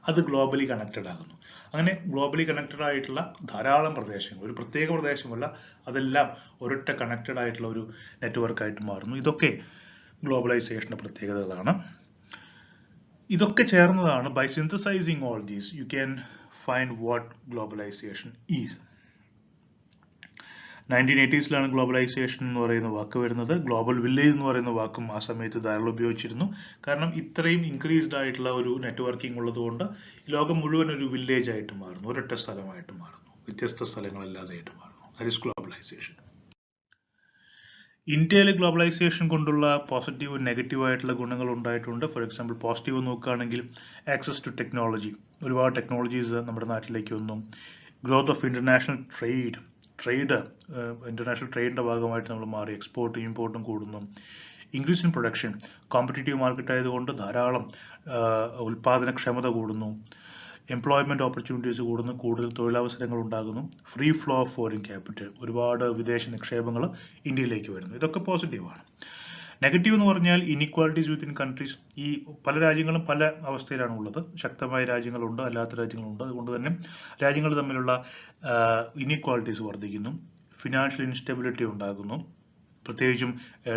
അത് ഗ്ലോബലി കണക്റ്റഡ് ആകുന്നു. അങ്ങനെ ഗ്ലോബലി കണക്റ്റഡ് ആയിട്ടുള്ള ധാരാളം പ്രദേശങ്ങൾ, ഒരു പ്രത്യേക പ്രദേശമല്ല, അതെല്ലാം ഒരൊറ്റ കണക്റ്റഡ് ആയിട്ടുള്ള ഒരു നെറ്റ്വർക്കായിട്ട് മാറുന്നു. ഇതൊക്കെ ഗ്ലോബലൈസേഷന്റെ പ്രത്യേകതകളാണ്. ഇതൊക്കെ ചേർന്നതാണ്. By synthesising all these you can find what globalisation is. 1980s globalisation എന്ന് പറയുന്ന വാക്ക് വരുന്നത്. ഗ്ലോബൽ വില്ലേജ് എന്ന് പറയുന്ന വാക്കും ആ സമയത്ത് ധാരാളം ഉപയോഗിച്ചിരുന്നു. കാരണം ഇത്രയും ഇൻക്രീസ്ഡ് ആയിട്ടുള്ള ഒരു നെറ്റ്വർക്കിംഗ് ഉള്ളതുകൊണ്ട് ലോകം മുഴുവൻ ഒരു വില്ലേജ് ആയിട്ട് മാറുന്നു, ഒരൊറ്റ സ്ഥലമായിട്ട് മാറുന്നു, വ്യത്യസ്ത സ്ഥലങ്ങളല്ലാതെയായിട്ട് മാറുന്നു. That is globalisation. ഇന്ത്യയിൽ ഗ്ലോബലൈസേഷൻ കൊണ്ടുള്ള പോസിറ്റീവ് നെഗറ്റീവ് ആയിട്ടുള്ള ഗുണങ്ങൾ ഉണ്ടായിട്ടുണ്ട്. ഫോർ എക്സാമ്പിൾ പോസിറ്റീവ് നോക്കുകയാണെങ്കിൽ ആക്സസ് ടു ടെക്നോളജി, ഒരുപാട് ടെക്നോളജീസ് നമ്മുടെ നാട്ടിലേക്ക് വന്നു. Growth of international trade, international ട്രേഡിന്റെ ഭാഗമായിട്ട് നമ്മൾ മാറി. എക്സ്പോർട്ടും ഇമ്പോർട്ടും കൂടുന്നു. Increase in production, competitive market ആയതുകൊണ്ട് ധാരാളം ഉൽപാദനക്ഷമത കൂടുന്നു. എംപ്ലോയ്മെന്റ് ഓപ്പർച്യൂണിറ്റീസ് കൂടുന്നു, കൂടുതൽ തൊഴിലവസരങ്ങൾ ഉണ്ടാകുന്നു. Free flow of foreign capital, ഒരുപാട് വിദേശ നിക്ഷേപങ്ങൾ ഇന്ത്യയിലേക്ക് വരുന്നു. ഇതൊക്കെ പോസിറ്റീവാണ്. നെഗറ്റീവ് എന്ന് പറഞ്ഞാൽ ഇനിക്വാലിറ്റീസ് വിത്തിൻ കൺട്രീസ്. ഈ പല രാജ്യങ്ങളും പല അവസ്ഥയിലാണ് ഉള്ളത്. ശക്തമായ രാജ്യങ്ങളുണ്ട്, അല്ലാത്ത രാജ്യങ്ങളുണ്ട്. അതുകൊണ്ട് തന്നെ രാജ്യങ്ങൾ തമ്മിലുള്ള ഇനിക്വാലിറ്റീസ് വർദ്ധിക്കുന്നു. ഫിനാൻഷ്യൽ ഇൻസ്റ്റെബിലിറ്റി ഉണ്ടാകുന്നു, പ്രത്യേകിച്ചും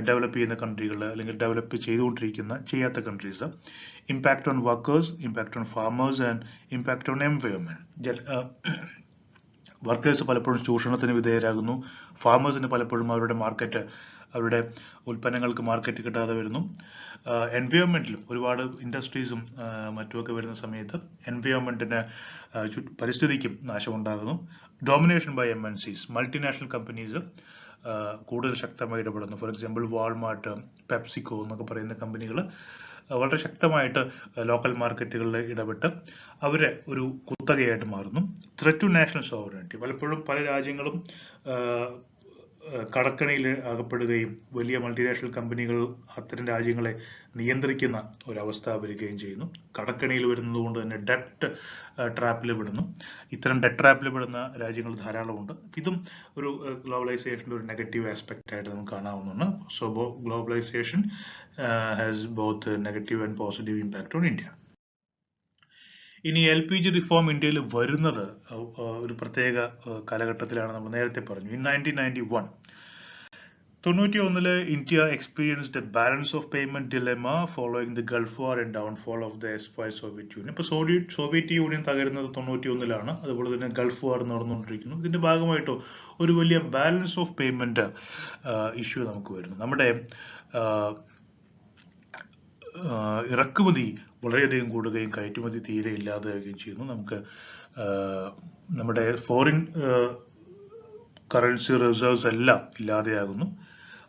ഡെവലപ്പ് ചെയ്യുന്ന കൺട്രികൾ അല്ലെങ്കിൽ ഡെവലപ്പ് ചെയ്യാത്ത countries. Impact on workers, impact on farmers and impact on environment. Workers പലപ്പോഴും ചൂഷണത്തിന് വിധേയരാകുന്നു. ഫാമേഴ്സിന് പലപ്പോഴും അവരുടെ ഉൽപ്പന്നങ്ങൾക്ക് മാർക്കറ്റ് കിട്ടാതെ വരുന്നു. എൻവയോൺമെന്റിലും ഒരുപാട് ഇൻഡസ്ട്രീസും മറ്റുമൊക്കെ വരുന്ന സമയത്ത് എൻവയോൺമെന്റിന് പരിസ്ഥിതിക്കും നാശമുണ്ടാകുന്നു. Domination by MNCs, multinational companies കൂടുതൽ ശക്തമായി ഇടപെടുന്നു. ഫോർ എക്സാമ്പിൾ വാൾമാർട്ട്, പെപ്സിക്കോ എന്നൊക്കെ പറയുന്ന കമ്പനികൾ വളരെ ശക്തമായിട്ട് ലോക്കൽ മാർക്കറ്റുകളിൽ ഇടപെട്ട് അവരെ ഒരു കുത്തകയായിട്ട് മാറുന്നു. ത്രെറ്റ് ടു നാഷണൽ സോവറിനിറ്റി, പലപ്പോഴും പല രാജ്യങ്ങളും കടക്കണിയിൽ അകപ്പെടുകയും വലിയ മൾട്ടിനാഷണൽ കമ്പനികൾ അത്തരം രാജ്യങ്ങളെ നിയന്ത്രിക്കുന്ന ഒരവസ്ഥ വരികയും ചെയ്യുന്നു. കടക്കണിയിൽ വരുന്നത് കൊണ്ട് തന്നെ ഡെറ്റ് ട്രാപ്പിൽ പെടുന്നു. ഇത്തരം ഡെറ്റ് ട്രാപ്പിൽ പെടുന്ന രാജ്യങ്ങൾ ധാരാളമുണ്ട്. ഇതും ഒരു ഗ്ലോബലൈസേഷൻ്റെ ഒരു നെഗറ്റീവ് ആസ്പെക്റ്റ് ആയിട്ട് നമുക്ക് കാണാവുന്നതാണ്. So globalisation has both negative and positive impact on India. ഇനി LPG റിഫോം ഇന്ത്യയിൽ വരുന്നത് ഒരു പ്രത്യേക കാലഘട്ടത്തിലാണ്. നമ്മൾ നേരത്തെ പറഞ്ഞു, in 1991. 91 India experienced a balance of payment dilemma following the Gulf War and downfall of the Soviet Union. ഇപ്പോൾ സോവിയറ്റ് യൂണിയൻ തകരുന്നത് 91. അതുപോലെ തന്നെ ഗൾഫ് വാർ നടന്നുകൊണ്ടിരിക്കുന്നു. ഇതിന്റെ ഭാഗമായിട്ടോ ഒരു വലിയ ബാലൻസ് ഓഫ് പേയ്മെന്റ് ഇഷ്യൂ നമുക്ക് വരുന്നു. നമ്മുടെ ഇറക്കുമതി വളരെയധികം കൂടുകയും കയറ്റുമതി തീരെ ഇല്ലാതാവുകയും ചെയ്യുന്നു. നമുക്ക് നമ്മുടെ ഫോറിൻ കറൻസി റിസർവ്സ് എല്ലാം ഇല്ലാതെയാകുന്നു.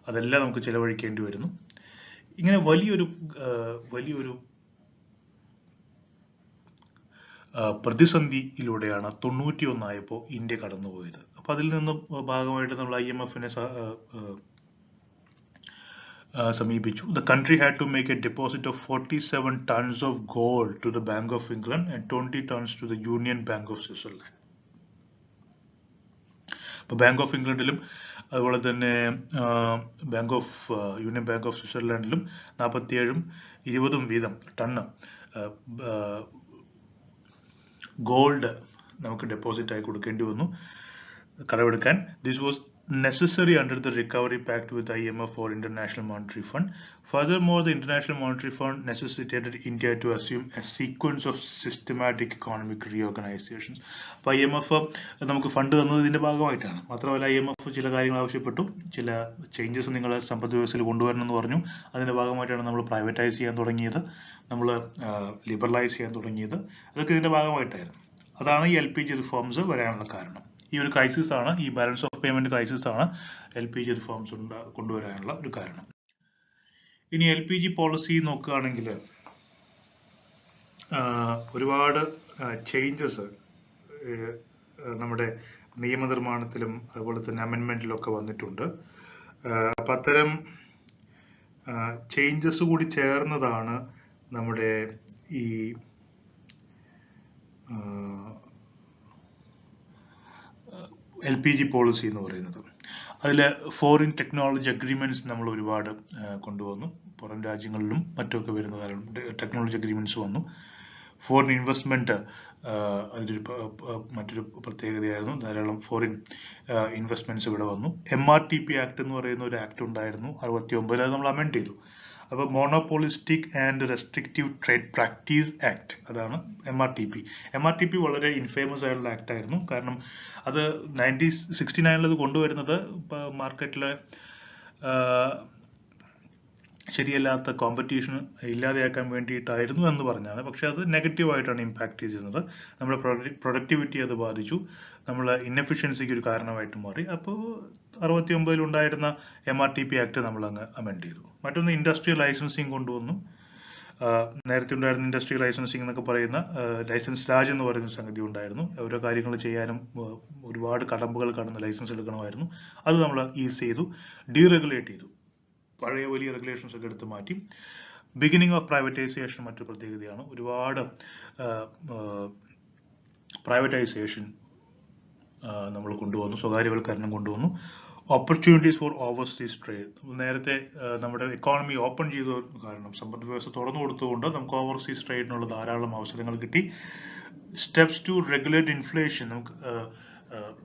അതെല്ലാം നമുക്ക് ചെലവഴിക്കേണ്ടി വരുന്നു. ഇങ്ങനെ വലിയൊരു പ്രതിസന്ധിയിലൂടെയാണ് 91 ആയപ്പോൾ ഇന്ത്യ കടന്നുപോയത്. അപ്പൊ അതിൽ നിന്ന് ഭാഗമായിട്ട് നമ്മൾ IMF-നെ സമീപിച്ചു. The country had to make a deposit of 47 tons of gold to the Bank of England and 20 tons to the Union Bank of Switzerland. അപ്പോൾ ബാങ്ക് ഓഫ് ഇംഗ്ലണ്ടിലും അതുപോലെ തന്നെ യൂണിയൻ ബാങ്ക് ഓഫ് സ്വിറ്റ്സർലാൻഡിലും 47ഉം 20ഉം വീതം ടണ്ണ് ഗോൾഡ് നമുക്ക് deposit ആയി കൊടുക്കേണ്ടി വന്നു, കടമെടുക്കാൻ. This was necessary under the recovery pact with IMF for International Monetary Fund. Furthermore, the International Monetary Fund necessitated India to assume a sequence of systematic economic reorganizations. അപ്പോൾ IMF നമുക്ക് fund തന്നത് ഇതിന്റെ ഭാഗമായിട്ടാണ്. മാത്രമല്ല IMF ചില കാര്യങ്ങൾ ആവശ്യപ്പെട്ടു, ചില ചേഞ്ചസ് നിങ്ങൾ സമ്പദ് വ്യവസ്ഥയിൽ കൊണ്ടുവരണം എന്ന് പറഞ്ഞു. അതിന്റെ ഭാഗമായിട്ടാണ് നമ്മൾ പ്രൈവറ്റൈസ് ചെയ്യാൻ തുടങ്ങിയത്, നമ്മൾ ലിബറലൈസ് ചെയ്യാൻ തുടങ്ങിയത്. അതൊക്കെ ഇതിന്റെ ഭാഗമായിട്ടായിരുന്നു. അതാണ് ഈ LPG റിഫോംസ് വരാനുള്ള കാരണം. ഈ ഒരു ക്രൈസിസ് ആണ്, ഈ ബാലൻസ് ഓഫ് പേയ്മെന്റ് ക്രൈസിസ് ആണ് LPG റിഫോംസ് കൊണ്ടുവരാനുള്ള ഒരു കാരണം. ഇനി LPG പോളിസി നോക്കുകയാണെങ്കിൽ ഒരുപാട് ചേഞ്ചസ് നമ്മുടെ നിയമനിർമ്മാണത്തിലും അതുപോലെ തന്നെ അമെൻമെന്റിലും ഒക്കെ വന്നിട്ടുണ്ട്. അപ്പം അത്തരം ചേഞ്ചസ് കൂടി ചേർന്നതാണ് നമ്മുടെ ഈ LPG പോളിസി എന്ന് പറയുന്നത്. അതിൽ ഫോറിൻ ടെക്നോളജി അഗ്രിമെന്റ്സ് നമ്മൾ ഒരുപാട് കൊണ്ടുവന്നു. പുറം രാജ്യങ്ങളിലും മറ്റുമൊക്കെ വരുന്ന ടെക്നോളജി അഗ്രിമെന്റ്സ് വന്നു. ഫോറിൻ ഇൻവെസ്റ്റ്മെന്റ് അതിലൊരു മറ്റൊരു പ്രത്യേകതയായിരുന്നു. ധാരാളം ഫോറിൻ ഇൻവെസ്റ്റ്മെന്റ്സ് ഇവിടെ വന്നു. MRTP ആക്ട് എന്ന് പറയുന്ന ഒരു ആക്ട് ഉണ്ടായിരുന്നു 69, അത് നമ്മൾ അമെൻഡ് ചെയ്തു. അപ്പോൾ monopolistic and restrictive trade practice act, അതാണ് MRTP. MRTP വളരെ ഇൻഫേമസ് ആയിട്ടുള്ള ആക്ട് ആയിരുന്നു. കാരണം അത് 1969 അത് കൊണ്ടുവരുന്നത് മാർക്കറ്റിലെ ശരിയല്ലാത്ത കോമ്പറ്റീഷൻ ഇല്ലാതെയാക്കാൻ വേണ്ടിയിട്ടായിരുന്നു എന്ന് പറഞ്ഞാണ്. പക്ഷെ അത് നെഗറ്റീവായിട്ടാണ് ഇമ്പാക്ട് ചെയ്തിരുന്നത്. നമ്മുടെ പ്രൊഡക്ടിവിറ്റി അത് ബാധിച്ചു, നമ്മൾ ഇൻഎഫിഷ്യൻസിക്ക് ഒരു കാരണമായിട്ട് മാറി. അപ്പോൾ 69 ഉണ്ടായിരുന്ന MRTP ആക്ട് നമ്മൾ അങ്ങ് അമെൻഡ് ചെയ്തു. മറ്റൊന്ന് ഇൻഡസ്ട്രിയൽ ലൈസൻസിങ് കൊണ്ടുവന്നു. നേരത്തെ ഉണ്ടായിരുന്ന ഇൻഡസ്ട്രിയൽ ലൈസൻസിങ് എന്നൊക്കെ പറയുന്ന ലൈസൻസ് രാജ് എന്ന് പറയുന്ന സംഗതി ഉണ്ടായിരുന്നു. ഓരോ കാര്യങ്ങൾ ചെയ്യാനും ഒരുപാട് കടമ്പകൾ കടന്ന് ലൈസൻസ് എടുക്കണമായിരുന്നു. അത് നമ്മൾ ഈസ് ചെയ്തു, ഡീറെഗുലേറ്റ് ചെയ്തു. പഴയ വലിയ റെഗുലേഷൻസ് ഒക്കെ എടുത്ത് മാറ്റി. ബിഗിനിങ് ഓഫ് പ്രൈവറ്റൈസേഷൻ മറ്റൊരു പ്രത്യേകതയാണ്. ഒരുപാട് പ്രൈവറ്റൈസേഷൻ നമ്മൾ കൊണ്ടുവന്നു, സ്വകാര്യവൽക്കരണം കൊണ്ടുവന്നു. ഓപ്പർച്യൂണിറ്റീസ് ഫോർ ഓവർസീസ് ട്രേഡ്, നേരത്തെ നമ്മുടെ എക്കോണമി ഓപ്പൺ ചെയ്ത കാരണം, സമ്പദ് വ്യവസ്ഥ തുറന്നു കൊടുത്തുകൊണ്ട് നമുക്ക് ഓവർസീസ് ട്രേഡിനുള്ള ധാരാളം അവസരങ്ങൾ കിട്ടി. സ്റ്റെപ്സ് ടു റെഗുലേറ്റ് ഇൻഫ്ലേഷൻ, നമുക്ക്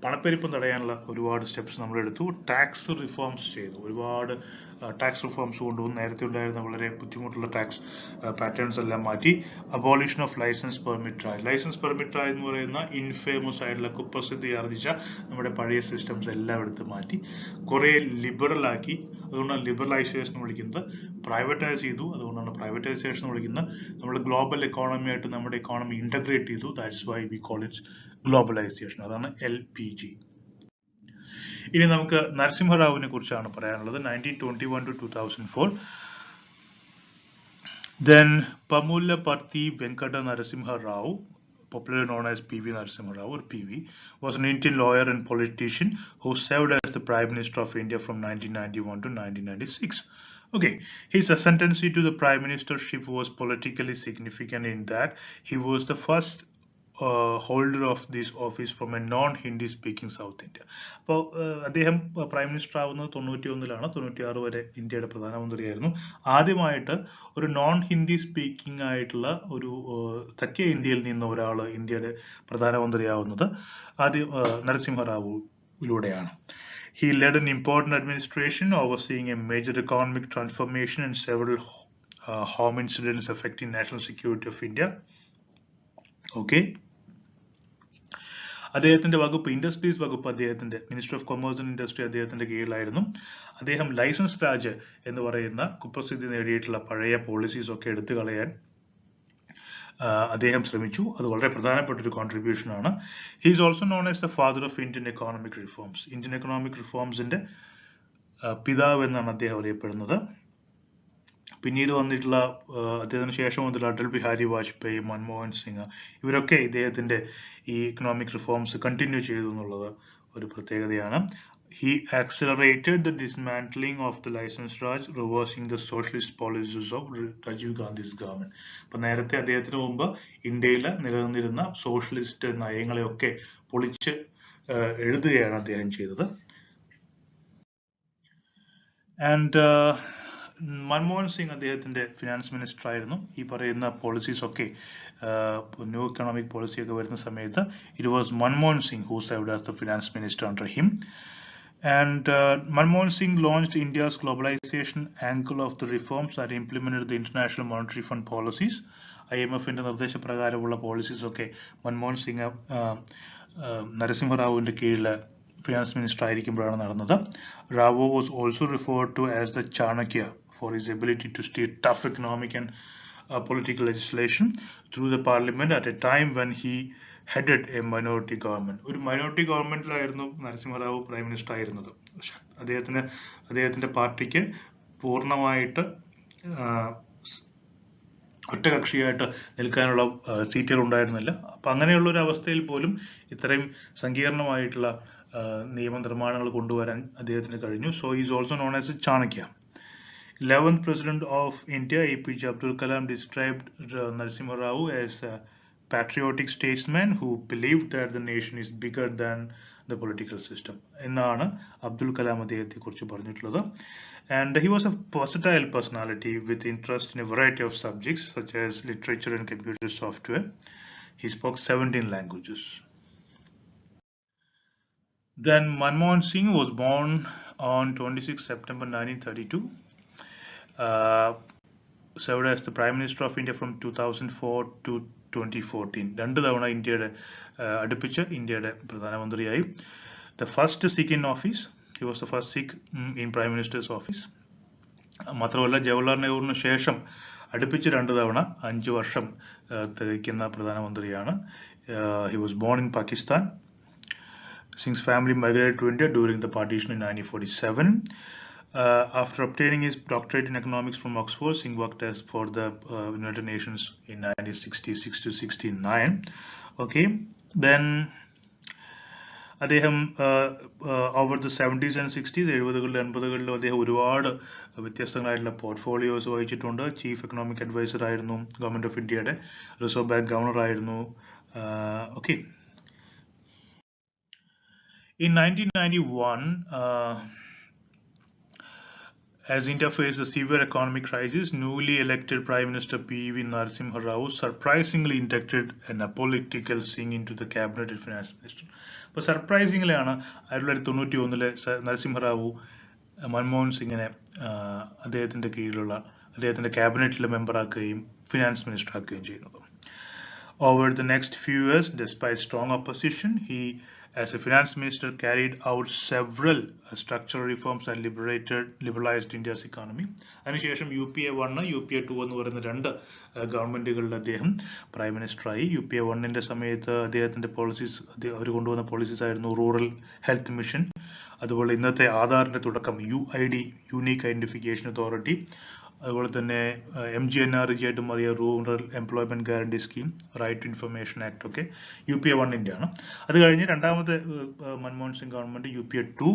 പണപ്പെരുപ്പം തടയാനുള്ള ഒരുപാട് സ്റ്റെപ്സ് നമ്മൾ എടുത്തു. ടാക്സ് റിഫോംസ് ചെയ്തു, ഒരുപാട് ടാക്സ് റിഫോംസ് കൊണ്ടുവന്നു. നേരത്തെ ഉണ്ടായിരുന്ന വളരെ ബുദ്ധിമുട്ടുള്ള ടാക്സ് പാറ്റേൺസ് എല്ലാം മാറ്റി. Abolition of licence permit trial, licence permit trial എന്ന് പറയുന്ന ഇൻഫേമസ് ആയിട്ടുള്ള കുപ്രസിദ്ധി ആർജിച്ച നമ്മുടെ പഴയ സിസ്റ്റംസ് എല്ലാം എടുത്ത് മാറ്റി, കുറെ ലിബറൽ ആക്കി. അതുകൊണ്ടാണ് ലിബറലൈസേഷൻ വിളിക്കുന്നത്. പ്രൈവറ്റൈസ് ചെയ്തു, അതുകൊണ്ടാണ് പ്രൈവറ്റൈസേഷൻ വിളിക്കുന്നത്. നമ്മൾ ഗ്ലോബൽ എക്കോണമിയായിട്ട് നമ്മുടെ എക്കോണമി ഇന്റഗ്രേറ്റ് ചെയ്തു. That's why we call it globalisation. അതാണ് LPG. ഇനി നമുക്ക് നരസിംഹറാവുവിനെ കുറിച്ചാണ് പറയാനുള്ളത്. 1921 to 2004. Then Pamulaparthi Venkata Narasimha Rao, popularly known as PV Narasimha Rao or PV, was an Indian lawyer and politician who served as the Prime Minister of India from 1991 to 1996. Okay, his ascendancy to the Prime Ministership was politically significant in that he was the first holder of this office from a non-Hindi speaking South India. അപ്പോൾ അദ്ദേഹം prime minister ആവുന്നത് 91-ലാണ്. 96 വരെ ഇന്ത്യയുടെ പ്രധാനമന്ത്രിയായിരുന്നു. ആദ്യമായിട്ട് ഒരു non Hindi speaking ആയിട്ടുള്ള ഒരു തെക്കേ ഇന്ത്യയിൽ നിന്ന് ഒരാൾ ഇന്ത്യയുടെ പ്രധാനമന്ത്രിയാവുന്നത് ആദ്യം നരസിംഹറാവുവിലൂടെയാണ്. He led an important administration overseeing a major economic transformation and several home incidents affecting national security of India. Okay. അദ്ദേഹത്തിന്റെ വകുപ്പ് ഇൻഡസ്ട്രീസ് വകുപ്പ്, അദ്ദേഹത്തിന്റെ minister of commerce and industry അദ്ദേഹത്തിന്റെ കീഴിലായിരുന്നു. അദ്ദേഹം ലൈസൻസ് രാജ് എന്ന് പറയുന്ന കുപ്രസിദ്ധി നേടിയിട്ടുള്ള പഴയ പോളിസീസ് ഒക്കെ എടുത്തു കളയാൻ അദ്ദേഹം ശ്രമിച്ചു. അത് വളരെ പ്രധാനപ്പെട്ട ഒരു കോൺട്രിബ്യൂഷൻ ആണ്. He is also known as the father of Indian economic reforms. Indian economic റിഫോംസിന്റെ പിതാവ് എന്നാണ് അദ്ദേഹം അറിയപ്പെടുന്നത്. പിന്നീട് വന്നിട്ടുള്ള അദ്ദേഹത്തിന് ശേഷം വന്നിട്ടുള്ള അടൽ ബിഹാരി വാജ്പേയി, മൻമോഹൻ സിംഗ്, ഇവരൊക്കെ ഇദ്ദേഹത്തിന്റെ ഈ എക്കണോമിക് റിഫോംസ് കണ്ടിന്യൂ ചെയ്തു എന്നുള്ളത് ഒരു പ്രത്യേകതയാണ്. He accelerated the dismantling of the license raj, reversing the socialist policies of Rajiv Gandhi's government. അപ്പോൾ നേരത്തെ അദ്ദേഹത്തിന് മുമ്പ് ഇന്ത്യയിൽ നിലനിന്നിരുന്ന സോഷ്യലിസ്റ്റ് നയങ്ങളെയൊക്കെ പൊളിച്ച് എഴുതുകയാണ് അദ്ദേഹം ചെയ്തത്. ആൻഡ് മൻമോഹൻ സിംഗ് അദ്ദേഹത്തിന്റെ ഫിനാൻസ് മിനിസ്റ്റർ ആയിരുന്നു. ഈ പറയുന്ന പോളിസീസ് ഒക്കെ ന്യൂ എക്കണോമിക് പോളിസി ഒക്കെ വരുന്ന സമയത്ത് it was Manmohan Singh who served as the finance minister under him. And Manmohan Singh launched India's globalization angle of the reforms that implemented the International Monetary Fund policies. IMF-ന്റെ നിർദ്ദേശപ്രകാരമുള്ള policies ഒക്കെ മൻമോഹൻ സിംഗ് നരസിംഹറാവുവിന്റെ കീഴിൽ finance minister ആയിരിക്കുമ്പോഴാണ് നടന്നത്. Rao was also referred to as the Chanakya for his ability to steer tough economic and political legislation through the parliament at a time when he headed a minority government. ഒരു minority ഗവൺമെന്റിലായിരുന്നു Narasimha Rao prime minister ആയിരുന്നത്. അദ്ദേഹത്തിന്റെ പാർട്ടിക്ക് പൂർണ്ണമായിട്ട് ഒറ്റകക്ഷിയായിട്ട് നിൽക്കാനുള്ള സീറ്റുകൾ ഉണ്ടായിരുന്നില്ല. അപ്പം അങ്ങനെയുള്ള ഒരു അവസ്ഥയിൽ പോലും ഇത്രയും സങ്കീർണമായിട്ടുള്ള നിയമനിർമ്മാണങ്ങൾ കൊണ്ടുവരാൻ അദ്ദേഹത്തിന് കഴിഞ്ഞു. So is also known as Chanakya. 11th President of India, APJ Abdul Kalam, described Narasimha Rao as a patriotic statesman who believed that the nation is bigger than the political system. എന്നാണ് അബ്ദുൽ കലാം അദ്ദേഹത്തെ കുറിച്ച് പറഞ്ഞിട്ടുള്ളത്. And he was a versatile personality with interest in a variety of subjects such as literature and computer software. He spoke 17 languages. Then Manmohan Singh was born on 26 September 1932. Served as the Prime Minister of India from 2004 to 2014. രണ്ട് തവണ അടുപ്പിച്ച് ഇന്ത്യയുടെ പ്രധാനമന്ത്രിയായി. The first Sikh in office. He was the first Sikh in Prime Minister's office. മാത്രമല്ല ജവഹർലാൽ നെഹ്റുവിന് ശേഷം അടുപ്പിച്ച് 2 തവണ 5 വർഷം തികയ്ക്കുന്ന പ്രധാനമന്ത്രിയാണ്. He was born in Pakistan. Singh's family migrated to India during the partition in 1947. After obtaining his doctorate in economics from Oxford, Singh worked for the United Nations in 1966 to 69. Okay, then അദ്ദേഹം over the 70s and 60s 70കളിലും 80കളിലും അദ്ദേഹം ഒരുപാട് വ്യത്യസ്തങ്ങളായിട്ടുള്ള portfolios വഹിച്ചിട്ടുണ്ട്. Chief economic adviser ആയിരുന്നു government of ഇന്ത്യയുടെ, reserve bank governor ആയിരുന്നു. Okay, in 1991 as India faced a severe economic crisis, newly elected Prime Minister P.V. Narasimha Rao surprisingly inducted an apolitical Singh into the cabinet and finance minister. അപ്പോൾ surprisingly ആണ് 1991 നരസിംഹ റാവു മൻമോഹൻ സിംഗിനെ അദ്ദേഹത്തിന്റെ കീഴിലുള്ള അദ്ദേഹത്തിന്റെ ക്യാബിനറ്റിലെ മെമ്പറാക്കുകയും finance minister ആക്കുകയും ചെയ്യുന്നത്. Over the next few years, despite strong opposition, he as a finance minister carried out several structural reforms and liberalized India's economy. അതിനുശേഷം UPA 1, UPA 2 എന്ന് പറയുന്ന 2 ഗവൺമെന്റുകളിൽ അദ്ദേഹം പ്രൈം മിനിസ്റ്ററായി. UPA 1ന്റെ സമയത്ത് അദ്ദേഹത്തിന്റെ പോളിസീസ്, അവർ കൊണ്ടുവന്ന പോളിസീസ് ആയിരുന്നു റൂറൽ ഹെൽത്ത് മിഷൻ, അതുപോലെ ഇന്നത്തെ ആധാറിന്റെ തുടക്കം UID, യൂണീക്ക് ഐഡന്റിഫിക്കേഷൻ അതോറിറ്റി, അതുപോലെ തന്നെ MGNRG ആയിട്ട് മാറിയ rural employment guarantee scheme, right to information act ഒക്കെ UPA 1ന്റെ ആണ്. അത് കഴിഞ്ഞ് രണ്ടാമത്തെ മൻമോഹൻ സിംഗ് ഗവൺമെന്റ് UPA 2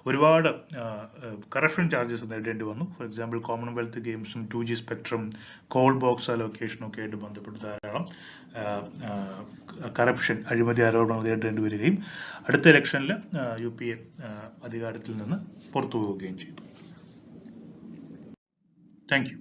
ഒരുപാട് കറപ്ഷൻ ചാർജസ് നേരിടേണ്ടി വന്നു. ഫോർ എക്സാമ്പിൾ കോമൺവെൽത്ത് ഗെയിംസും 2G സ്പെക്ട്രം, കോൾ ബോക്സ് അലോക്കേഷനും ഒക്കെ ആയിട്ട് ബന്ധപ്പെട്ട് ധാരാളം കറപ്ഷൻ, അഴിമതി ആരോപണങ്ങൾ നേരിടേണ്ടി വരികയും അടുത്ത ഇലക്ഷനിൽ UPA അധികാരത്തിൽ നിന്ന് പുറത്തു പോവുകയും ചെയ്തു. Thank you.